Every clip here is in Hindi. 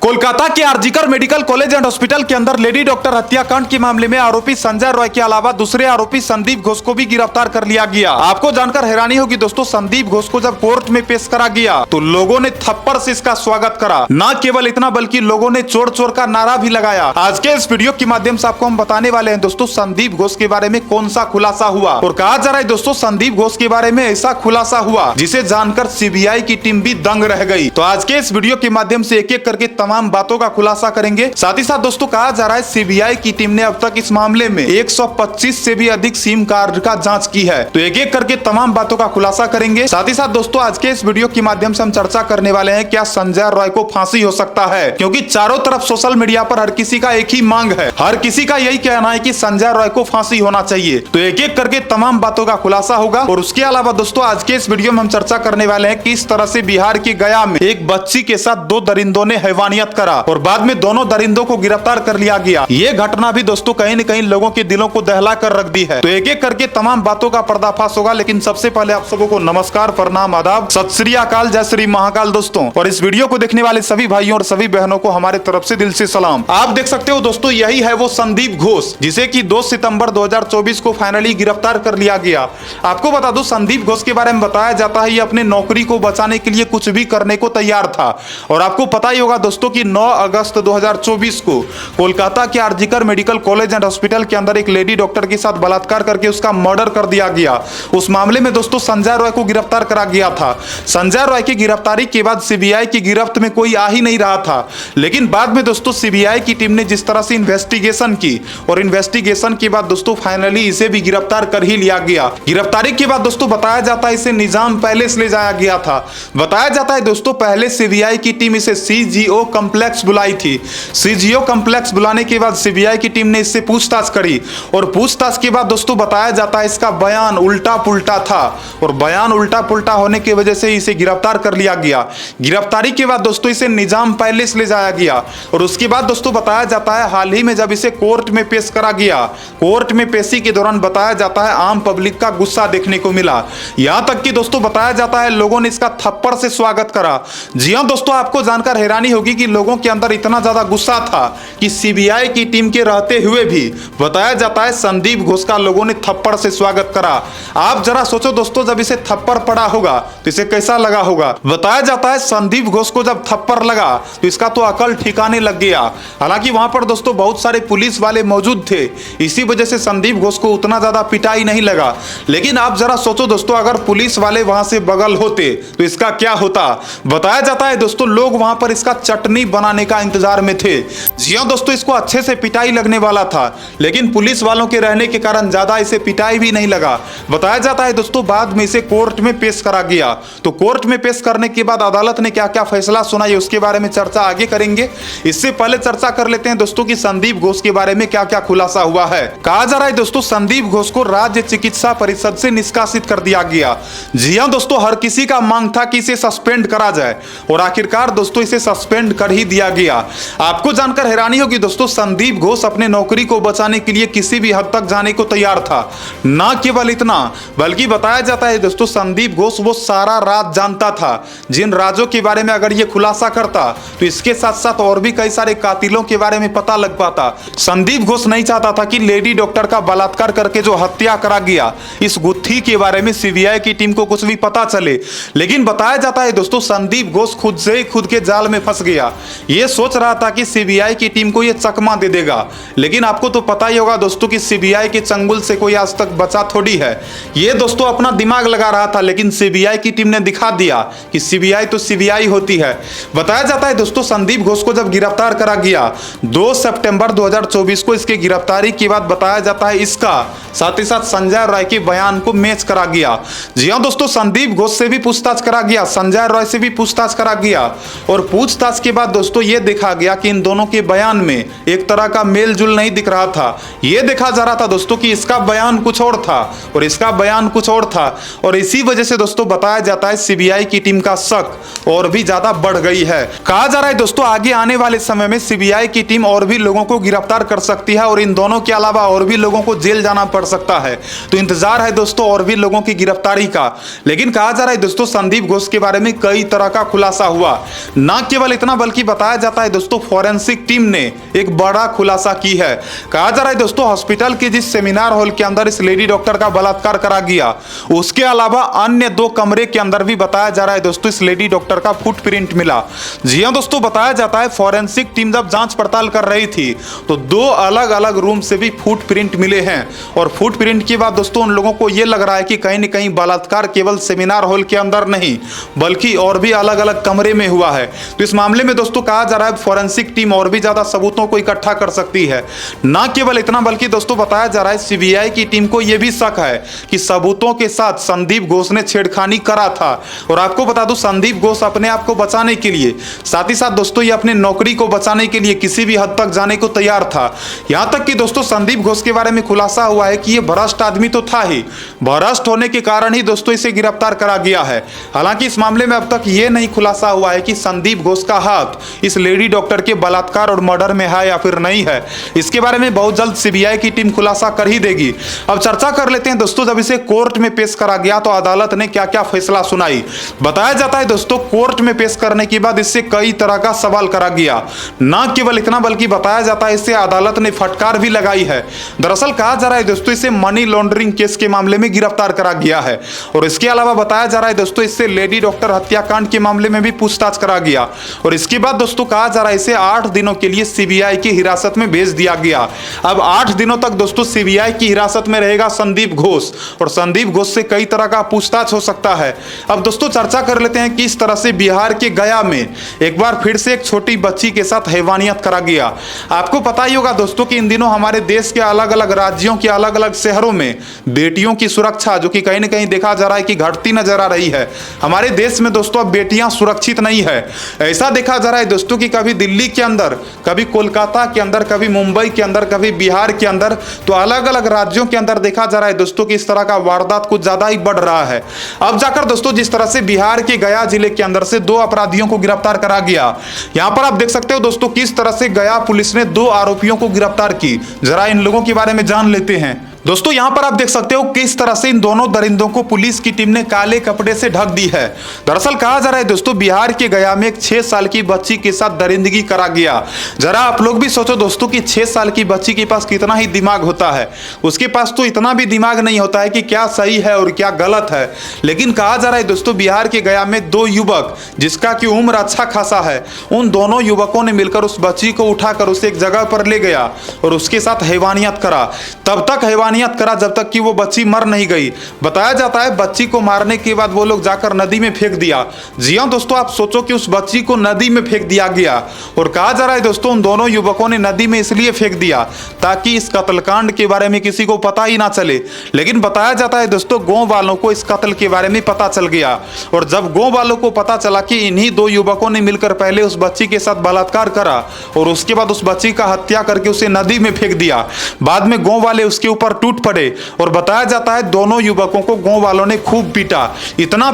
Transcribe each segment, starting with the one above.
कोलकाता के RG Kar medical college and hospital के अंदर लेडी डॉक्टर हत्याकांड के मामले में आरोपी संजय रॉय के अलावा दूसरे आरोपी संदीप घोष को भी गिरफ्तार कर लिया गया। आपको जानकर हैरानी होगी दोस्तों, संदीप घोष को जब कोर्ट में पेश करा गया तो लोगों ने थप्पड़ से इसका स्वागत करा। न केवल इतना बल्कि लोगों ने चोर चोर का नारा भी लगाया। आज के इस वीडियो के माध्यम से आपको हम बताने वाले हैं दोस्तों संदीप घोष के बारे में कौन सा खुलासा हुआ, और कहा जा रहा है दोस्तों संदीप घोष के बारे में ऐसा खुलासा हुआ जिसे जानकर सीबीआई की टीम भी दंग रह गई। तो आज के इस वीडियो के माध्यम से एक एक करके तमाम बातों का खुलासा करेंगे। साथ ही साथ दोस्तों कहा जा रहा है सीबीआई की टीम ने अब तक इस मामले में 125 से भी अधिक सिम कार्ड का जांच की है। तो एक एक करके तमाम बातों का खुलासा करेंगे। साथ ही साथ दोस्तों आज के इस वीडियो के माध्यम से हम चर्चा करने वाले हैं क्या संजय रॉय को फांसी हो सकता है, क्योंकि चारों तरफ सोशल मीडिया पर हर किसी का एक ही मांग है, हर किसी का यही कहना है कि संजय रॉय को फांसी होना चाहिए। तो एक एक करके तमाम बातों का खुलासा होगा। और उसके अलावा दोस्तों आज के इस वीडियो में हम चर्चा करने वाले हैं किस तरह से बिहार के गया में एक बच्ची के साथ दो दरिंदों ने हैवानियत करा और बाद में दोनों दरिंदों को गिरफ्तार कर लिया गया। ये घटना भी दोस्तों कहीं न कहीं लोगों के दिलों को दहला कर रख दी है। तो एक एक करके तमाम बातों का पर्दाफाश होगा। लेकिन सबसे पहले आप सबों को नमस्कार, प्रणाम, आदाब, सत श्री अकाल, जय श्री महाकाल दोस्तों। और इस वीडियो को देखने वाले सभी भाइयों और सभी बहनों को हमारे तरफ से दिल से सलाम। आप देख सकते हो दोस्तों यही है वो संदीप घोष जिसे कि 2 सितंबर 2024 को फाइनली गिरफ्तार कर लिया गया। आपको बता दो संदीप घोष के बारे में बताया जाता है ये अपने नौकरी को बचाने के लिए कुछ भी करने को तैयार था। और आपको पता ही होगा दोस्तों कि 9 अगस्त 2024 को कोलकाता के RG Kar medical college and hospital के अंदर एक लेडी डॉक्टर के साथ बलात्कार करके उसका मर्डर कर दिया गया। उस मामले में दोस्तों संजय रॉय को गिरफ्तार करा गया था। संजय रॉय की गिरफ्तारी के बाद सीबीआई की गिरफ्त में कोई आ ही नहीं रहा था। लेकिन बाद में दोस्तों सीबीआई की टीम ने जिस तरह से इन्वेस्टिगेशन की और इन्वेस्टिगेशन के बाद दोस्तों फाइनली इसे भी गिरफ्तार कर ही लिया गया। गिरफ्तारी के बाद दोस्तों बताया जाता है इसे निजाम पैलेस ले जाया गया था। बताया जाता है दोस्तों पहले सीबीआई की टीम इसे सीजीओ कॉम्प्लेक्स बुलाई थी। सीजीओ कॉम्प्लेक्स बुलाने के बाद सीबीआई की टीम ने इससे पूछताछ करी और पूछताछ के बाद दोस्तों बताया जाता है इसका बयान उल्टा पुल्टा था और बयान उल्टा पुल्टा होने की वजह से इसे गिरफ्तार कर लिया गया। गिरफ्तारी के बाद दोस्तों इसे निजाम पैलेस ले जाया गया और उसके बाद दोस्तों बताया जाता है हाल ही में जब इसे कोर्ट में पेश करा गया, कोर्ट में पेशी के दौरान बताया जाता है आम पब्लिक का गुस्सा देखने को मिला। यहां तक कि दोस्तों बताया जाता है लोगों ने इसका थप्पड़ से स्वागत करा। जी हां दोस्तों, आपको जानकर हैरानी होगी कि लोगों के अंदर इतना ज्यादा गुस्सा था कि सीबीआई की टीम के रहते हुए भी बताया जाता है संदीप घोष का लोगों ने थप्पड़ से स्वागत करा। आप जरा सोचो दोस्तों जब इसे थप्पड़ पड़ा होगा तो इसे कैसा लगा होगा। बताया जाता है संदीप घोष को जब थप्पड़ लगा तो इसका तो अकल ठिकाने लग गया। हालांकि वहां पर दोस्तों बहुत सारे पुलिस वाले मौजूद थे, इसी वजह से संदीप घोष को उतना ज्यादा पिटाई नहीं लगा। लेकिन आप जरा सोचो दोस्तों अगर पुलिस वाले वहां से बगल होते तो इसका क्या होता। बताया जाता है दोस्तों लोग वहां पर इसका चटनी बनाने का इंतजार में थे। जी हां दोस्तों, इसको अच्छे से पिटाई लगने वाला था लेकिन पुलिस वालों के रहने के कारण ज्यादा इसे पिटाई भी नहीं लगा। बताया जाता है दोस्तों बाद में इसे कोर्ट में पेश करा गया। तो कोर्ट में पेश करने के बाद अदालत ने क्या क्या फैसला सुनाई उसके बारे में चर्चा आगे करेंगे। इससे पहले चर्चा कर लेते हैं दोस्तों कि संदीप घोष के बारे में क्या क्या खुलासा हुआ है। कहा जा रहा है दोस्तों संदीप घोष को राज्य चिकित्सा परिषद से निष्कासित कर दिया गया। जी हां दोस्तों, हर किसी का मांग था कि इसे सस्पेंड करा जाए और आखिरकार दोस्तों इसे सस्पेंड कर ही दिया गया। आपको जानकर हैरानी होगी दोस्तों संदीप घोष अपने नौकरी को बचाने के लिए किसी भी हद तक जाने को तैयार था। ना केवल इतना बल्कि बताया जाता है दोस्तों संदीप घोष वो सारा राज जानता था जिन राजों के बारे में अगर ये खुलासा करता तो इसके साथ साथ और भी कई सारे कातिलों के बारे में पता लग पाता। संदीप घोष नहीं चाहता था कि लेडी डॉक्टर का बलात्कार करके जो हत्या करा गया इस गुत्थी के बारे में सीबीआई की टीम को कुछ भी पता चले। लेकिन बताया जाता है दोस्तों संदीप घोष खुद से ही खुद के जाल में फंस गया। ये सोच रहा था कि सीबीआई की टीम को ये चकमा दे देगा, लेकिन आपको तो पता ही होगा दोस्तों कि सीबीआई के चंगुल से कोई आज तक बचा थोड़ी है। ये दोस्तों अपना दिमाग लगा रहा था लेकिन सीबीआई की टीम ने दिखा दिया कि सीबीआई तो सीबीआई होती है। बताया जाता है दोस्तों संदीप घोष को जब गिरफ्तार करा गया 2 सितंबर 2024 को इसकी गिरफ्तारी के बाद बताया जाता है इसका साथ ही साथ संजय रॉय के बयान को मैच करा गया। जी हां दोस्तों, संदीप घोष से भी पूछताछ करा गया, संजय रॉय से भी पूछताछ करा गया और पूछताछ के बाद दोस्तों यह देखा गया कि इन दोनों के बयान में एक तरह का मेल जुल नहीं दिख रहा था। यह देखा जा रहा था दोस्तों कि इसका बयान कुछ और था और इसका बयान कुछ और था और इसी वजह से दोस्तों बताया जाता है सीबीआई की टीम का शक और भी ज्यादा बढ़ गई है। कहा जा रहा है दोस्तों आगे आने वाले समय में सीबीआई की टीम और भी लोगों को गिरफ्तार कर सकती है और इन दोनों के अलावा और भी लोगों को जेल जाना पड़ सकता है। तो इंतजार है दोस्तों और भी लोगों की गिरफ्तारी का। लेकिन कहा जा रहा है दोस्तों संदीप घोष के बारे में कई तरह का खुलासा हुआ। न केवल इतना बल्कि बताया जाता है दोस्तों फॉरेंसिक टीम ने एक बड़ा खुलासा की है। कहा जा रहा है दोस्तों हॉस्पिटल के जिस सेमिनार हॉल के अंदर इस लेडी डॉक्टर का बलात्कार करा गया, उसके अलावा अन्य 2 कमरे के अंदर भी बताया जा रहा है दोस्तों इस लेडी डॉक्टर का फुटप्रिंट मिला। जी हां दोस्तों, बताया जाता है फॉरेंसिक टीम जब जांच पड़ताल कर रही थी तो 2 अलग अलग रूम से भी फुटप्रिंट मिले हैं और फुटप्रिंट के बाद दोस्तों उन लोगों को यह लग रहा है कि कहीं न कहीं बलात्कार केवल सेमिनार हॉल के अंदर नहीं बल्कि और भी अलग अलग कमरे में हुआ है। तो इस मामले में दोस्तों कहा जा रहा है फॉरेंसिक टीम और भी ज्यादा सबूतों को इकट्ठा कर सकती है। ना केवल इतना बल्कि दोस्तों बताया जा रहा है सीबीआई की टीम को यह भी शक है कि सबूतों के साथ संदीप घोष ने छेड़खानी करा था। और आपको बता दूं संदीप घोष अपने आप को बचाने के लिए, साथ ही साथ दोस्तों ये अपने नौकरी को बचाने के लिए किसी भी हद तक जाने को तैयार था। यहां तक कि दोस्तों संदीप घोष के बारे में खुलासा हुआ है कि ये भ्रष्ट आदमी तो था ही, भ्रष्ट होने के कारण ही दोस्तों इसे गिरफ्तार करा गया है। हालांकि इस मामले में अब तक ये नहीं खुलासा हुआ है कि संदीप घोष का हाथ इस लेडी डॉक्टर के बलात्कार और मर्डर में है या फिर नहीं है। इसके बारे में बहुत जल्द सीबीआई की टीम खुलासा कर ही देगी। अब चर्चा कर लेते हैं दोस्तों, जब इसे कोर्ट में पेश करा गया तो अदालत ने क्या क्या फैसला सुनाई। बताया जाता है दोस्तों कोर्ट में पेश करने के बाद इससे कई तरह का सवाल करा गया। ना केवल इतना बल्कि बताया जाता है इससे अदालत ने फटकार भी लगाई है। दरअसल कहा जा रहा है दोस्तों इसे मनी लॉन्ड्रिंग केस के मामले में गिरफ्तार करा गया है और इसके अलावा बताया जा रहा है दोस्तों इससे लेडी डॉक्टर हत्याकांड के मामले में भी पूछताछ करा गया और इसके बाद दोस्तों कहा जा रहा है इसे 8 दिनों के लिए सीबीआई की हिरासत में भेज दिया गया। अब 8 दिनों तक दोस्तों सीबीआई की हिरासत में रहेगा संदीप घोष और संदीप घोष से कई तरह का पूछताछ हो सकता है। अब दोस्तों चर्चा कर लेते हैं किस तरह से बिहार के गया में एक बार फिर से एक छोटी बच्ची के साथ हैवानियत करा गया। आपको पता ही होगा दोस्तों कि इन दिनों हमारे देश के अलग अलग राज्यों के अलग अलग शहरों में बेटियों की सुरक्षा जो कि कहीं न कहीं देखा जा रहा है कि घटती नजर आ रही है। हमारे देश में दोस्तों अब बेटियां सुरक्षित नहीं है। ऐसा देखा जा रहा है दोस्तों कि कभी दिल्ली के अंदर, कभी कोलकाता के अंदर, कभी मुंबई के अंदर, कभी बिहार के अंदर, तो अलग अलग राज्यों के अंदर देखा जा रहा है दोस्तों कि इस तरह का वारदात कुछ ज्यादा ही बढ़ रहा है। अब जाकर दोस्तों जिस तरह से बिहार के गया जिले के अंदर से 2 अपराधियों को गिरफ्तार करा गया, यहां पर आप देख सकते हो दोस्तों किस तरह से गया पुलिस ने 2 आरोपियों को गिरफ्तार की। जरा इन लोगों के बारे में जान लेते हैं। दोस्तों यहां पर आप देख सकते हो किस तरह से इन दोनों दरिंदों को पुलिस की टीम ने काले कपड़े से ढक दी है। दरअसल कहा जा रहा है दोस्तों बिहार के गया में एक 6 साल की बच्ची के साथ दरिंदगी करा गया। जरा आप लोग भी सोचो दोस्तों कि 6 साल की बच्ची के पास कितना ही दिमाग होता है। उसके पास तो इतना भी दिमाग नहीं होता है कि क्या सही है और क्या गलत है। लेकिन कहा जा रहा है दोस्तों बिहार के गया में 2 युवक जिसका की उम्र अच्छा खासा है, उन दोनों युवकों ने मिलकर उस बच्ची को उठाकर उसे एक जगह पर ले गया और उसके साथ हैवानियत करा। तब तक हैवानियत करा जब तक कि वो बच्ची मर नहीं गई। बताया जाता है बच्ची को मारने के बाद वो लोग जाकर नदी में फेंक दिया। जी हां दोस्तों, आप सोचो कि उस बच्ची को नदी में फेंक दिया गया और कहा जा रहा है दोस्तों उन दोनों युवकों ने नदी में इसलिए फेंक दिया ताकि इस कत्लकांड के बारे में किसी को पता ही ना चले। लेकिन बताया जाता है दोस्तों गांव वालों को इस कत्ल के बारे में पता चल गया और जब गांव वालों को पता चला कि इन्हीं 2 युवकों ने मिलकर पहले उस बच्ची के साथ बलात्कार करा और उसके बाद उस बच्ची का हत्या करके उसे नदी में फेंक दिया, बाद में गांव वाले उसके ऊपर टूट पड़े और बताया जाता है दोनों युवकों को गांव वालों ने खूब पीटा, इतना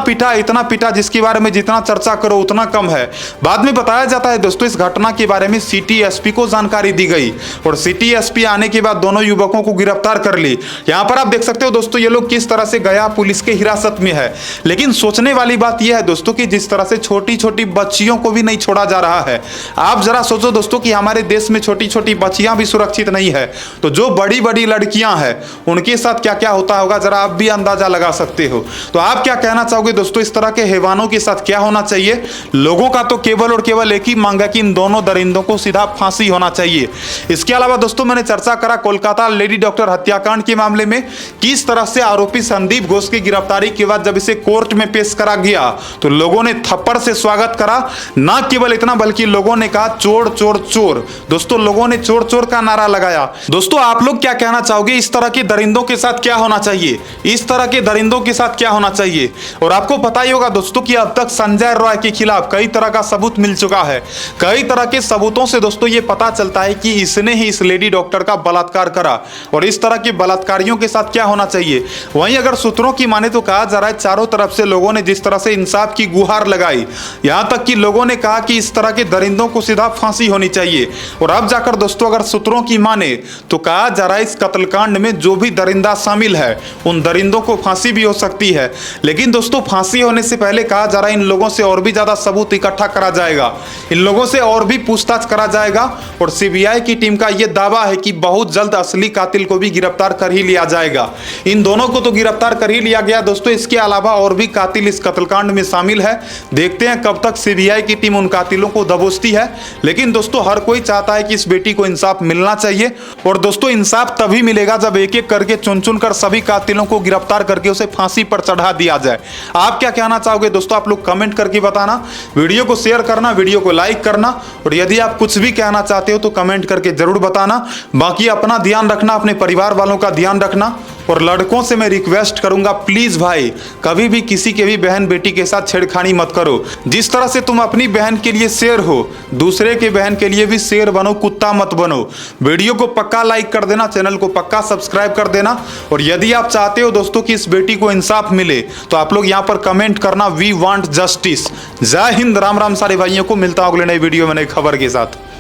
पीटा जिसके बारे में जितना चर्चा करो उतना कम है। बाद में बताया जाता है दोस्तों इस घटना के बारे में सिटी एसपी को जानकारी दी गई और सिटी एसपी आने के बाद दोनों युवकों को गिरफ्तार कर ली। यहां पर आप देख सकते हो दोस्तों ये लोग किस तरह से गया पुलिस के हिरासत में है। लेकिन सोचने वाली बात यह है दोस्तों कि जिस तरह से छोटी छोटी बच्चियों को भी नहीं छोड़ा जा रहा है, आप जरा सोचो दोस्तों कि हमारे देश में छोटी छोटी बच्चियां भी सुरक्षित नहीं है, तो जो बड़ी बड़ी लड़कियां हैं उनके साथ क्या क्या होता होगा जरा आप भी अंदाजा लगा सकते हो। तो आप क्या कहना चाहोगे दोस्तों इस तरह के हैवानों के साथ क्या होना चाहिए? लोगों का तो केवल और केवल एक ही मांग है कि इन दोनों दरिंदों को सीधा फांसी होना चाहिए। इसके अलावा दोस्तों मैंने चर्चा करा कोलकाता लेडी डॉक्टर हत्याकांड के मामले में किस तरह से आरोपी संदीप घोष की गिरफ्तारी के बाद जब इसे कोर्ट में पेश करा गया तो लोगों ने थप्पड़ से स्वागत करा। ना केवल इतना बल्कि लोगों ने कहा चोर चोर चोर। दोस्तों लोगों ने चोर चोर का नारा लगाया। दोस्तों आप लोग क्या कहना चाहोगे इस तरह के दरिंदों के साथ क्या होना चाहिए? इस तरह के दरिंदों के साथ क्या होना चाहिए? और आपको पता ही होगा दोस्तों कि अब तक संजय रॉय के खिलाफ कई तरह का सबूत मिल चुका है। कई तरह के सबूतों से दोस्तों ये पता चलता है कि इसने ही इस लेडी डॉक्टर का बलात्कार करा और इस तरह के बलात्कारियों के साथ क्या होना चाहिए। वहीं अगर सूत्रों की माने तो कहा जा रहा है चारों तरफ से लोगों ने जिस तरह से इंसाफ की गुहार लगाई, यहां तक कि लोगों ने कहा कि इस तरह के दरिंदों को सीधा फांसी होनी चाहिए। और अब जाकर दोस्तों अगर सूत्रों की माने तो कहा जा रहा है इस कत्लकांड में में जो भी दरिंदा शामिल है उन दरिंदों को फांसी भी हो सकती है। लेकिन दोस्तों फांसी होने से पहले कहा जा रहा है इन लोगों से और भी ज्यादा सबूत इकट्ठा करा जाएगा, इन लोगों से और भी पूछताछ करा जाएगा और सीबीआई की टीम का यह दावा है कि बहुत जल्द असली कातिल को भी गिरफ्तार कर ही लिया जाएगा। इन दोनों को तो गिरफ्तार कर ही लिया गया दोस्तों, इसके अलावा और भी कातिल इस कत्लकांड में शामिल है। देखते हैं कब तक सीबीआई की टीम उन कातिलों को दबोचती है। लेकिन दोस्तों हर कोई चाहता है कि इस बेटी को इंसाफ मिलना चाहिए और दोस्तों इंसाफ तभी मिलेगा जब एक एक करके चुन चुन कर सभी कातिलों को गिरफ्तार करके उसे फांसी पर चढ़ा दिया जाए। आप क्या कहना चाहोगे दोस्तों, आप लोग कमेंट करके बताना, वीडियो को शेयर करना, वीडियो को लाइक करना और यदि आप कुछ भी कहना चाहते हो तो कमेंट करके जरूर बताना। बाकी अपना ध्यान रखना, अपने परिवार वालों का ध्यान रखना और लड़कों से मैं रिक्वेस्ट करूंगा प्लीज भाई कभी भी किसी के भी बहन बेटी के साथ छेड़खानी मत करो। जिस तरह से तुम अपनी बहन के लिए शेर हो, दूसरे के बहन के लिए भी शेर बनो, कुत्ता मत बनो। वीडियो को पक्का लाइक कर देना, चैनल को पक्का सब्सक्राइब कर देना और यदि आप चाहते हो दोस्तों कि इस बेटी को इंसाफ मिले तो आप लोग यहाँ पर कमेंट करना वी वांट जस्टिस। जय हिंद, राम राम सारे भाइयों को, मिलता हूं अगले नई वीडियो में नई खबर के साथ।